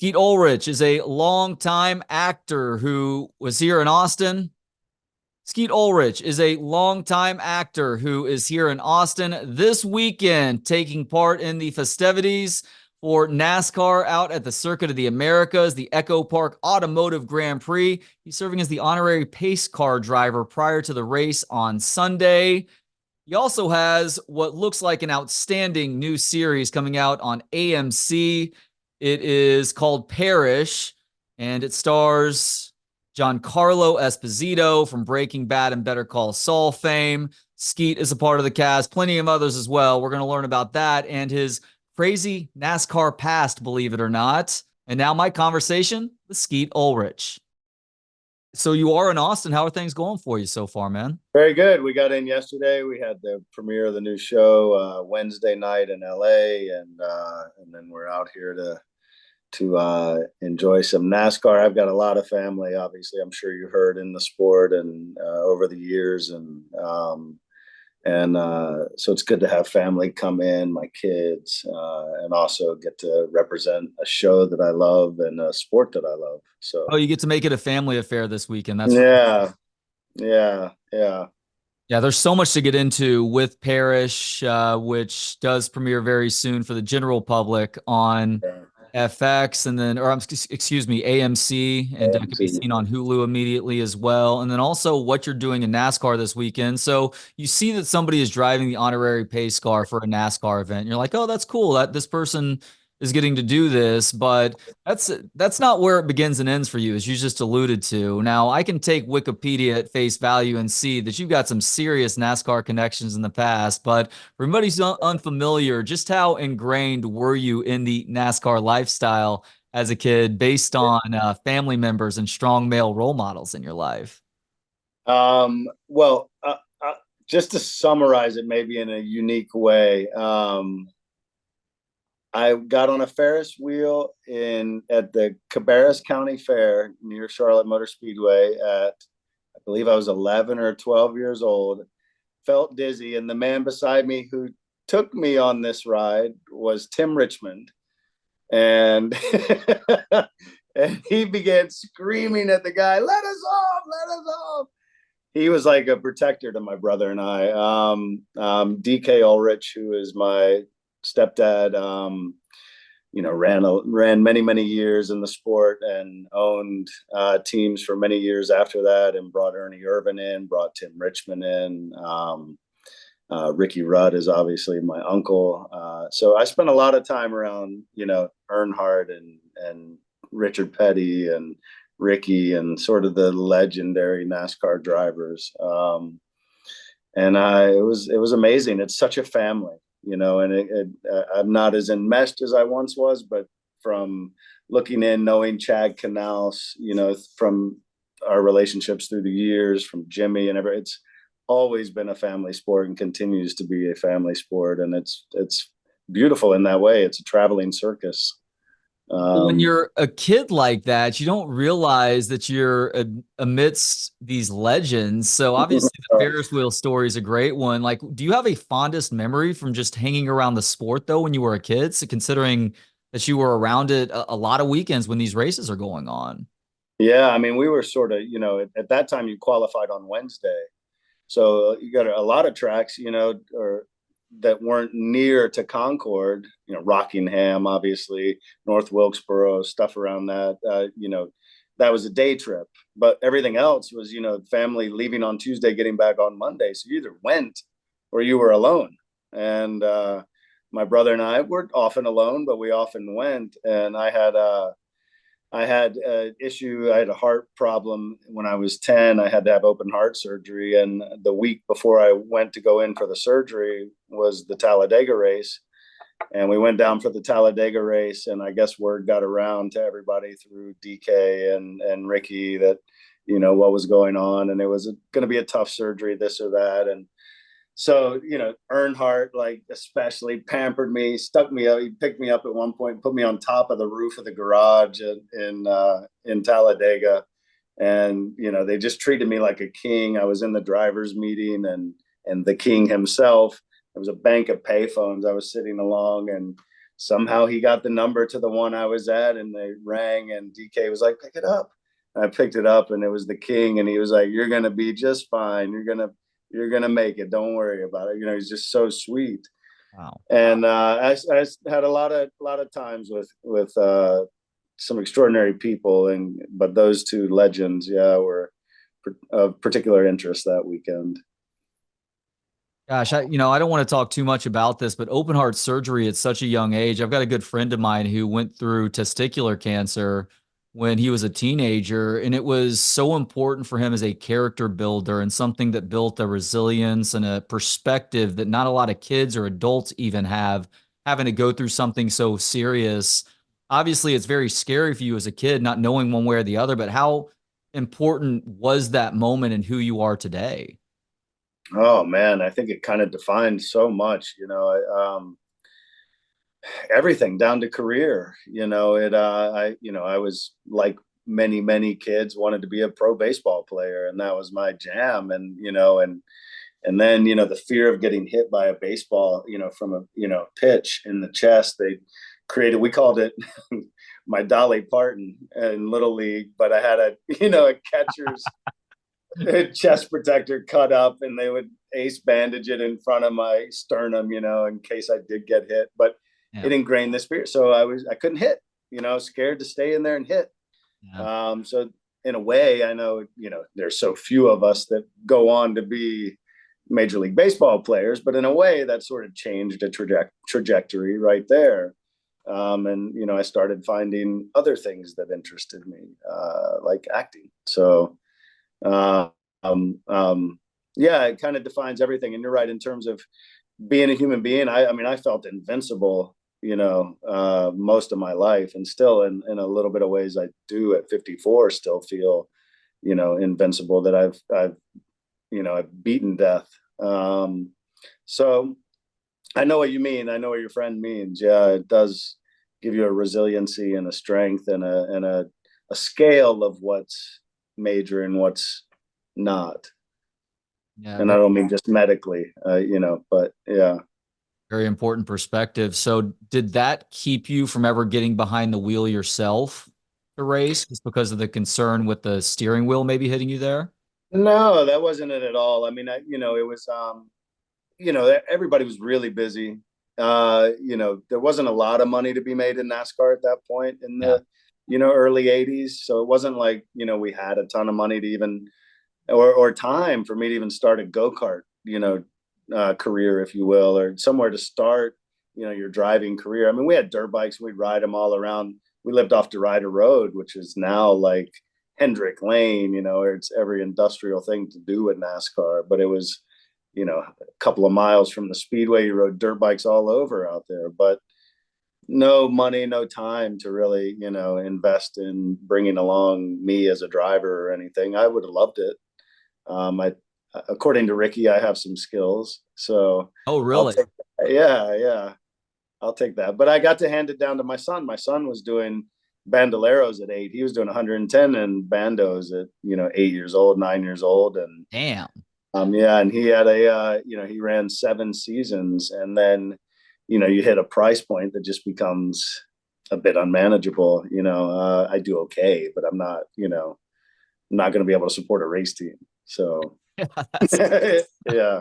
Skeet Ulrich is a longtime actor who was here in Austin. Skeet Ulrich is a longtime actor who is here in Austin this weekend, taking part in the festivities for NASCAR out at the Circuit of the Americas, the EchoPark Automotive Grand Prix. He's serving as the honorary pace car driver prior to the race on Sunday. He also has what looks like an outstanding new series coming out on AMC. It is called Parish, and it stars Giancarlo Esposito from Breaking Bad and Better Call Saul fame. Skeet is a part of the cast, plenty of others as well. We're going to learn about that and his crazy NASCAR past, believe it or not. And now my conversation with Skeet Ulrich. So you are in Austin. How are things going for you so far, man? Very good. We got in yesterday. We had the premiere of the new show Wednesday night in LA, and then we're out here to enjoy some NASCAR. I've got a lot of family, obviously. I'm sure you heard in the sport and over the years, and so it's good to have family come in, my kids, and also get to represent a show that I love and a sport that I love. Oh, So you get to make it a family affair this weekend. That's really yeah, yeah. Yeah, there's so much to get into with Parish, which does premiere very soon for the general public on FX, and then, excuse me, AMC, and it can be AMC. seen on Hulu immediately as well. And then also what you're doing in NASCAR this weekend. So you see that somebody is driving the honorary pace car for a NASCAR event. You're like, oh, that's cool that this person is getting to do this, but that's not where it begins and ends for you, as you just alluded to. Now, I can take Wikipedia at face value and see that you've got some serious NASCAR connections in the past, but for anybody who's unfamiliar, just how ingrained were you in the NASCAR lifestyle as a kid based on family members and strong male role models in your life? Well, just to summarize it, maybe in a unique way, I got on a Ferris wheel at the Cabarrus County Fair near Charlotte Motor Speedway I believe I was 11 or 12 years old. Felt dizzy, and the man beside me who took me on this ride was Tim Richmond, and and he began screaming at the guy, "Let us off! Let us off!" He was like a protector to my brother and I. DK Ulrich, who is my stepdad, ran many years in the sport and owned teams for many years after that, and brought Ernie Irvin in, brought Tim Richmond in. Ricky Rudd is obviously my uncle. So I spent a lot of time around, Earnhardt and Richard Petty and Ricky and sort of the legendary NASCAR drivers. It was amazing. It's such a family, and I'm not as enmeshed as I once was, but from looking in, knowing Chad Canals, from our relationships through the years, from Jimmy and everything, it's always been a family sport and continues to be a family sport. And it's beautiful in that way. It's a traveling circus. When you're a kid like that, you don't realize that you're amidst these legends. So obviously, the Ferris wheel story is a great one. Like, do you have a fondest memory from just hanging around the sport though when you were a kid? So considering that you were around it a lot of weekends when these races are going on. Yeah, I mean, we were sort of, at that time you qualified on Wednesday. So you got a lot of tracks, or that weren't near to Concord, Rockingham, obviously, North Wilkesboro, stuff around that, that was a day trip. But everything else was, family leaving on Tuesday, getting back on Monday. So you either went or you were alone. And my brother and I were often alone, but we often went. And I had an issue. I had a heart problem when I was 10. I had to have open heart surgery. And the week before I went to go in for the surgery was the Talladega race. And we went down for the Talladega race. And I guess word got around to everybody through DK and Ricky that, what was going on. And it was going to be a tough surgery, this or that. And so, Earnhardt, like, especially pampered me, stuck me up. He picked me up at one point, put me on top of the roof of the garage in Talladega. And, they just treated me like a king. I was in the driver's meeting and the king himself. There was a bank of payphones I was sitting along, and somehow he got the number to the one I was at, and they rang, and DK was like, pick it up. And I picked it up, and it was the king, and he was like, you're gonna be just fine. You're gonna make it. Don't worry about it. He's just so sweet. Wow. And I had a lot of times with some extraordinary people, but those two legends, yeah, were of particular interest that weekend. Gosh, I don't want to talk too much about this, but open heart surgery at such a young age. I've got a good friend of mine who went through testicular cancer when he was a teenager, and it was so important for him as a character builder and something that built a resilience and a perspective that not a lot of kids or adults even have, having to go through something so serious. Obviously, it's very scary for you as a kid, not knowing one way or the other, but how important was that moment and who you are today? Oh man, I think it kind of defined so much, everything down to career. I was like many kids, wanted to be a pro baseball player, and that was my jam. And then the fear of getting hit by a baseball, from a pitch in the chest. They created, we called it my Dolly Parton in Little League, but I had a catcher's chest protector cut up, and they would ace bandage it in front of my sternum, in case I did get hit. But Yeah. it ingrained the spirit. So I couldn't hit, scared to stay in there and hit. Yeah. So in a way, I know, there's so few of us that go on to be Major League Baseball players, but in a way that sort of changed a trajectory right there. And I started finding other things that interested me, like acting. So uh, yeah, it kind of defines everything. And you're right, in terms of being a human being. I mean, I felt invincible, most of my life, and still in a little bit of ways I do at 54 still feel, invincible, that I've beaten death. So I know what you mean. I know what your friend means. Yeah, it does give you a resiliency and a strength and a scale of what's major and what's not. Yeah. And I don't mean just medically, but yeah. Very important perspective. So, did that keep you from ever getting behind the wheel yourself to race, just because of the concern with the steering wheel maybe hitting you there? No, that wasn't it at all. I mean, it was, everybody was really busy. There wasn't a lot of money to be made in NASCAR at that point in Yeah. the, early 80s. So it wasn't like, we had a ton of money to even, or time for me to even start a go-kart, career, if you will, or somewhere to start, your driving career. I mean, we had dirt bikes, we'd ride them all around. We lived off DeRuyter Road, which is now like Hendrick Lane, where it's every industrial thing to do with NASCAR. But it was, a couple of miles from the speedway. You rode dirt bikes all over out there, but no money, no time to really, invest in bringing along me as a driver or anything. I would have loved it. I, according to Ricky, I have some skills, so Oh, I'll really? take that. Yeah, I'll take that. But I got to hand it down to my son. My son was doing bandoleros at 8. He was doing 110 and bandos at 8 years old, 9 years old, and Damn. yeah, and he had he ran 7 seasons, and then you hit a price point that just becomes a bit unmanageable. I do okay, but I'm not not going to be able to support a race team. So That's yeah.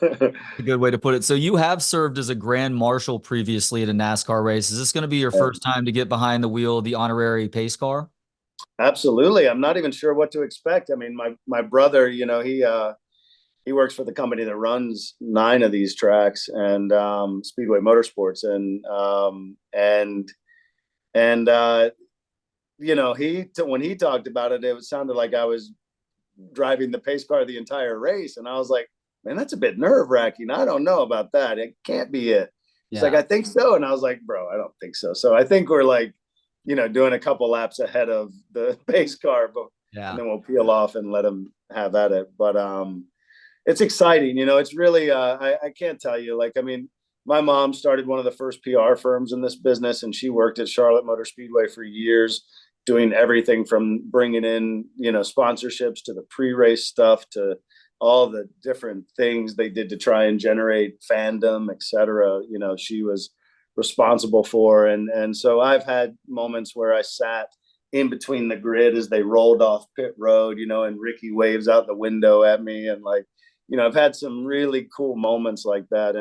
a good way to put it. So, you have served as a grand marshal previously at a NASCAR race. Is this going to be your first time to get behind the wheel of the honorary pace car? Absolutely. I'm not even sure what to expect. I mean, my brother, he works for the company that runs 9 of these tracks, and Speedway Motorsports, and when he talked about it, it sounded like I was driving the pace car the entire race, and I was like, man, that's a bit nerve-wracking. I don't know about that. It can't be it. He's like, Yeah. I think so. And I was like, bro, I don't think so. So I think we're like, doing a couple laps ahead of the pace car, but and Yeah. then we'll peel off and let him have at it. But it's exciting. It's really I can't tell you. Like, I mean, my mom started one of the first PR firms in this business, and she worked at Charlotte Motor Speedway for years, doing everything from bringing in sponsorships to the pre-race stuff to all the different things they did to try and generate fandom, etc. She was responsible for. And so I've had moments where I sat in between the grid as they rolled off pit road, and Ricky waves out the window at me, and like, I've had some really cool moments like that.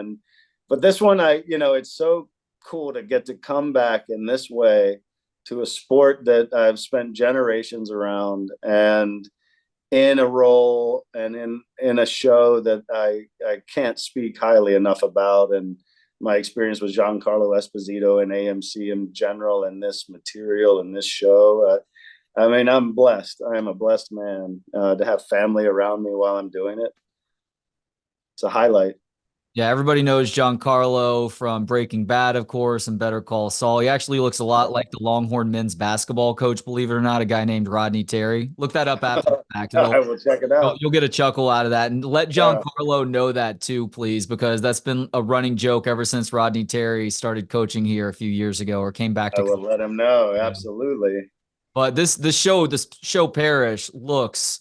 But this one, it's so cool to get to come back in this way to a sport that I've spent generations around, and in a role and in a show that I can't speak highly enough about. And my experience with Giancarlo Esposito and AMC in general, and this material and this show, I mean, I'm blessed. I am a blessed man to have family around me while I'm doing it. It's a highlight. Yeah, everybody knows Giancarlo from Breaking Bad, of course, and Better Call Saul. He actually looks a lot like the Longhorn men's basketball coach, believe it or not, a guy named Rodney Terry. Look that up after the fact. I will check it out. You'll get a chuckle out of that. And let Yeah. Giancarlo know that too, please, because that's been a running joke ever since Rodney Terry started coaching here a few years ago, or came back to I will let him know. Yeah. Absolutely. But this show Parish looks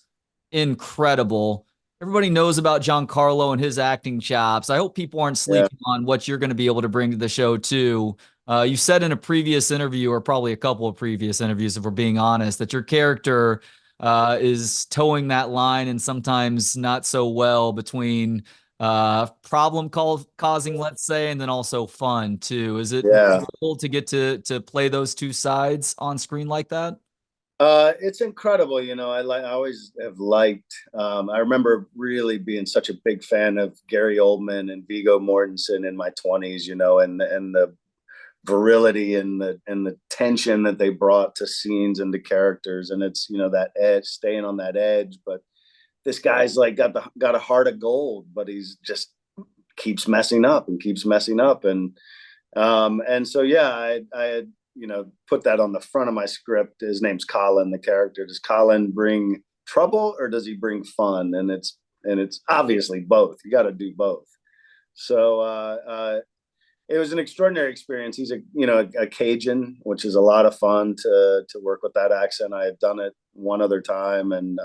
incredible. Everybody knows about Giancarlo and his acting chops. I hope people aren't sleeping on what you're going to be able to bring to the show too. You said in a previous interview, or probably a couple of previous interviews, if we're being honest, that your character is towing that line, and sometimes not so well, between causing, let's say, and then also fun too. Is it cool to get to play those two sides on screen like that? It's incredible. I always have liked, I remember really being such a big fan of Gary Oldman and Viggo Mortensen in my 20s, and the virility and the tension that they brought to scenes and to characters. And it's, that edge, staying on that edge. But this guy's like got a heart of gold, but he's just keeps messing up and keeps messing up. And so, yeah, I had, put that on the front of my script. His name's Colin, the character. Does Colin bring trouble or does he bring fun? And it's obviously both. You got to do both. So it was an extraordinary experience. He's a Cajun, which is a lot of fun to work with that accent. I had done it one other time, and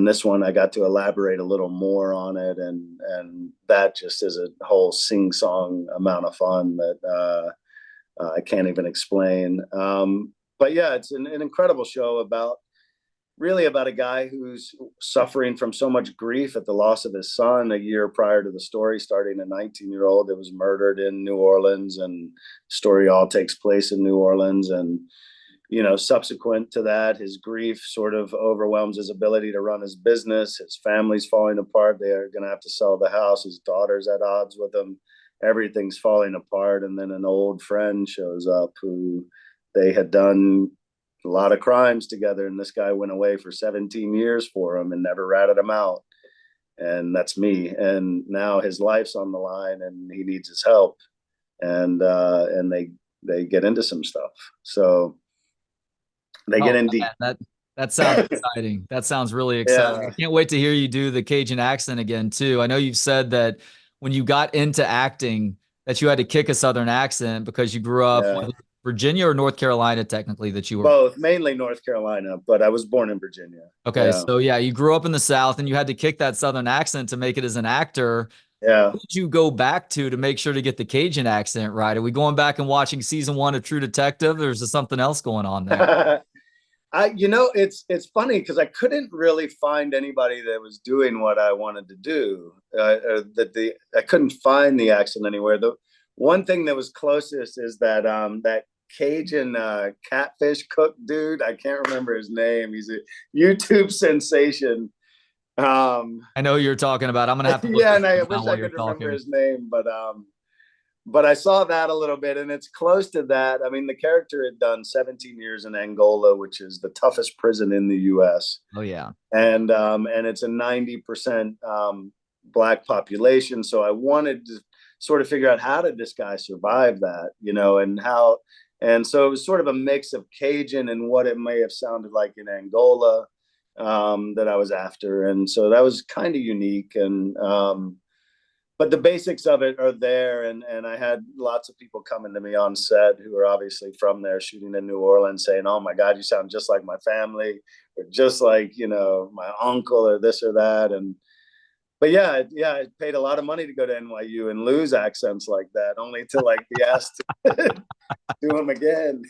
this one I got to elaborate a little more on it, and that just is a whole sing-song amount of fun that I can't even explain. But yeah, it's an incredible show about a guy who's suffering from so much grief at the loss of his son a year prior to the story starting. A 19-year-old that was murdered in New Orleans, and the story all takes place in New Orleans. And, subsequent to that, his grief sort of overwhelms his ability to run his business. His family's falling apart. They are going to have to sell the house. His daughter's at odds with him. Everything's falling apart. And then an old friend shows up who they had done a lot of crimes together, and this guy went away for 17 years for him and never ratted him out. And that's me. And now his life's on the line and he needs his help. And they get into some stuff. So they get in deep. That sounds exciting. That sounds really exciting. Yeah. I can't wait to hear you do the Cajun accent again too. I know you've said that when you got into acting that you had to kick a Southern accent because you grew up Virginia or North Carolina, technically, that you were? Both, mainly North Carolina, but I was born in Virginia. Okay, so yeah, you grew up in the South and you had to kick that Southern accent to make it as an actor. Yeah. What did you go back to make sure to get the Cajun accent right? Are we going back and watching season 1 of True Detective, or is there something else going on there? It's funny because I couldn't really find anybody that was doing what I wanted to do. I couldn't find the accent anywhere. The one thing that was closest is that Cajun catfish cook dude. I can't remember his name. He's a YouTube sensation. I know who you're talking about. I'm gonna have to look and I wish I could remember his name, but I saw that a little bit, and it's close to that. I mean, the character had done 17 years in Angola, which is the toughest prison in the U.S. Oh yeah, and it's a 90% Black population. So I wanted to sort of figure out, how did this guy survive that, and so it was sort of a mix of Cajun and what it may have sounded like in Angola that I was after. And so that was kind of unique. And but the basics of it are there. And I had lots of people coming to me on set who are obviously from there, shooting in New Orleans, saying, "Oh my God, you sound just like my family," or just like, my uncle, or this or that. but yeah, I paid a lot of money to go to NYU and lose accents like that, only to like be asked to do them again.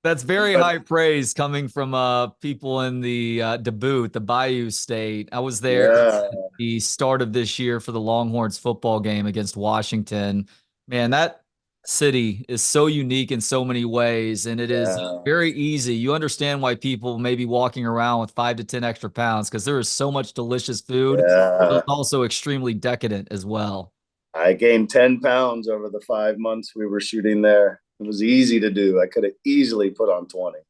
That's very But high praise coming from people in the Dubuque, the Bayou State. I was there yeah, at the start of this year for the Longhorns football game against Washington. Man, that city is so unique in so many ways, and it is yeah, very easy. You understand why people may be walking around with 5 to 10 extra pounds because there is so much delicious food, but yeah. it's also extremely decadent as well. I gained 10 pounds over the 5 months we were shooting there. It was easy to do. I could have easily put on 20.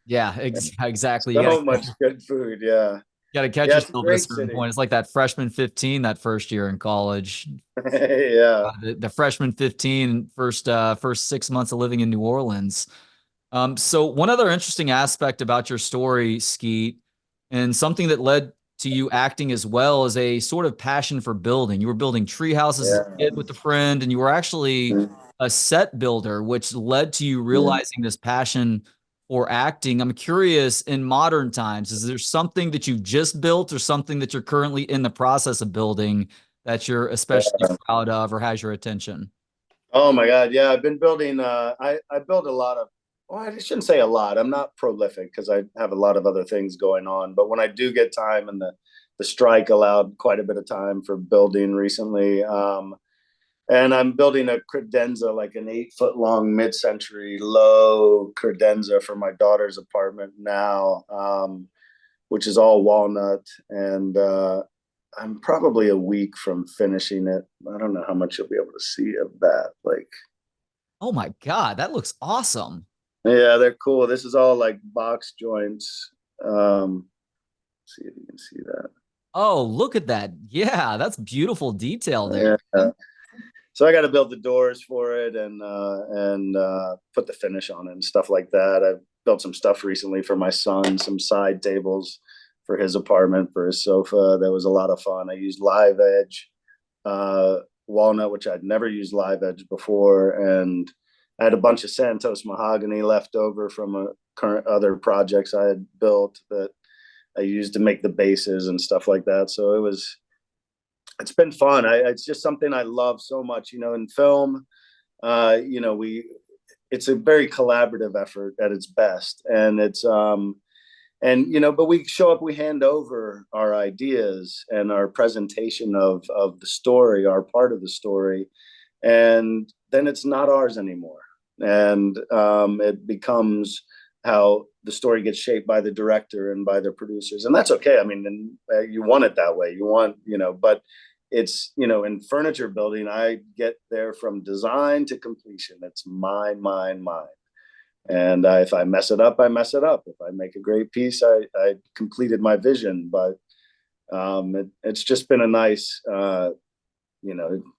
Yeah, exactly. So much good food. Yeah. got to catch Yeah, it's a yourself at a great certain city. point. It's like that freshman 15 that first year in college. Yeah. The freshman 15 first 6 months of living in New Orleans. So one other interesting aspect about your story, Skeet, and something that led to you acting as well is a sort of passion for building. You were building tree houses as a Yeah. kid with a friend, and you were actually a set builder, which led to you realizing this passion for acting. I'm curious, in modern times, is there something that you've just built or something that you're currently in the process of building that you're especially proud of or has your attention? Oh my God. Yeah. I've been building, I build a lot of, well, I shouldn't say a lot. I'm not prolific because I have a lot of other things going on. But when I do get time, and the strike allowed quite a bit of time for building recently. And I'm building a credenza, like an 8 foot long mid-century low credenza for my daughter's apartment now, which is all walnut. And I'm probably a week from finishing it. I don't know how much you'll be able to see of that. Like, Oh my God, that looks awesome. yeah, they're cool. This is all like box joints. See if you can see that. Oh, look at that. Yeah, that's beautiful detail there. Yeah. So I got to build the doors for it, and put the finish on it and stuff like that. I've built some stuff recently for my son, some side tables for his apartment, for his sofa. That was a lot of fun. I used live edge walnut, which I'd never used live edge before, and I had a bunch of Santos mahogany left over from a current other projects I had built that I used to make the bases and stuff like that. So it's been fun. It's just something I love so much. In film, it's a very collaborative effort at its best, and but we show up, we hand over our ideas and our presentation of the story, our part of the story, and then it's not ours anymore, and it becomes how the story gets shaped by the director and by the producers, and that's okay. I mean, and you want it that way. You want, but it's, in furniture building, I get there from design to completion. It's mine, mine, mine. And if I mess it up, I mess it up. If I make a great piece, I completed my vision. But it's just been a nice,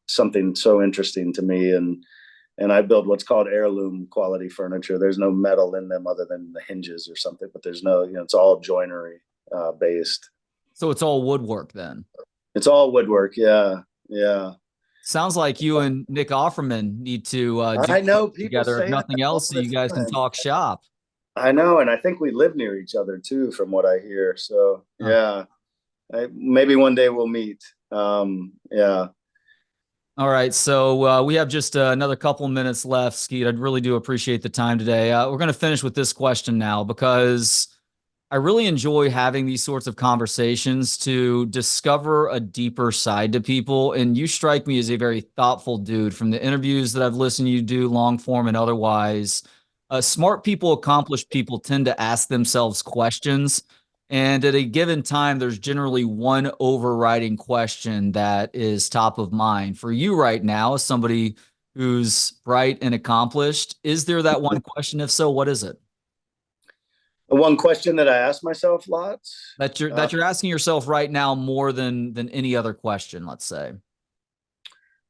something so interesting to me. And I build what's called heirloom quality furniture. There's no metal in them other than the hinges or something, but there's no, it's all joinery based. So it's all woodwork then. It's all woodwork. Yeah. Yeah. Sounds like you and Nick Offerman need to do I know people together, if say that nothing all else, so the you guys can time. talk shop. I know. And I think we live near each other too, from what I hear. So Huh. yeah, maybe one day we'll meet. Yeah. All right, so we have just another couple minutes left, Skeet. I really do appreciate the time today. We're going to finish with this question now because I really enjoy having these sorts of conversations to discover a deeper side to people. And you strike me as a very thoughtful dude from the interviews that I've listened to you do, long form and otherwise. Smart people, accomplished people tend to ask themselves questions. And at a given time, there's generally one overriding question that is top of mind. For you right now, as somebody who's bright and accomplished, is there that one question? If so, what is it? One question that I ask myself lots. That you're asking yourself right now more than any other question, let's say.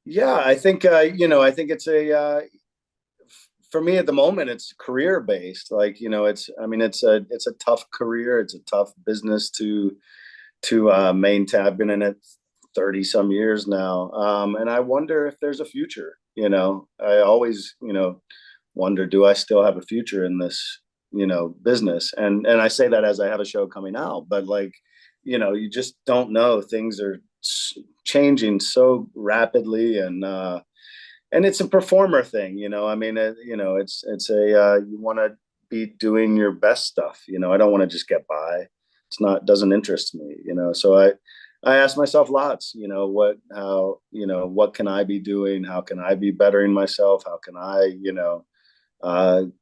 Yeah, I think I think it's for me at the moment, it's career based. Like, it's a tough career. It's a tough business to maintain. I've been in it 30 some years now, and I wonder if there's a future. I always wonder, do I still have a future in this business? And I say that as I have a show coming out, but like, you just don't know. Things are changing so rapidly, and it's a performer thing, I mean, it's a you want to be doing your best stuff. I don't want to just get by. It's not doesn't interest me. So I ask myself lots. What can I be doing? How can I be bettering myself? How can I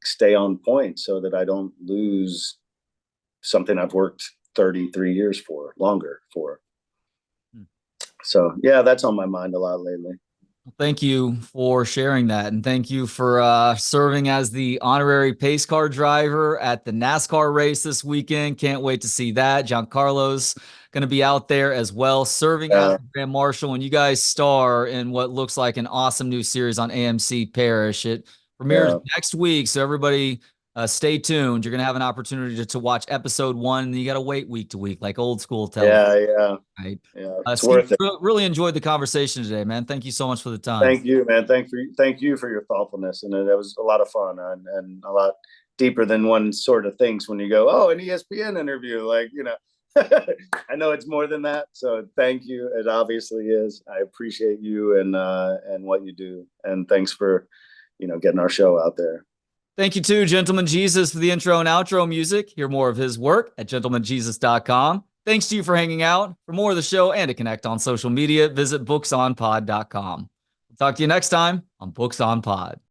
stay on point so that I don't lose something I've worked 33 years for, longer for. So yeah, that's on my mind a lot lately. Thank you for sharing that. And thank you for serving as the honorary pace car driver at the NASCAR race this weekend. Can't wait to see that. Giancarlo's going to be out there as well, serving as the Grand Marshal. And you guys star in what looks like an awesome new series on AMC Parish. It premieres next week. So everybody stay tuned. You're going to have an opportunity to watch episode 1. And you got to wait week to week, like old school television. Yeah. Right. It's worth it. Really enjoyed the conversation today, man. Thank you so much for the time. Thank you, man. Thank you for your thoughtfulness, and it was a lot of fun and a lot deeper than one sort of thinks when you go, oh, an ESPN interview, I know it's more than that. So thank you. It obviously is. I appreciate you and what you do, and thanks for getting our show out there. Thank you too, Gentleman Jesus, for the intro and outro music. Hear more of his work at gentlemanjesus.com. Thanks to you for hanging out. For more of the show and to connect on social media, visit booksonpod.com. We'll talk to you next time on Books on Pod.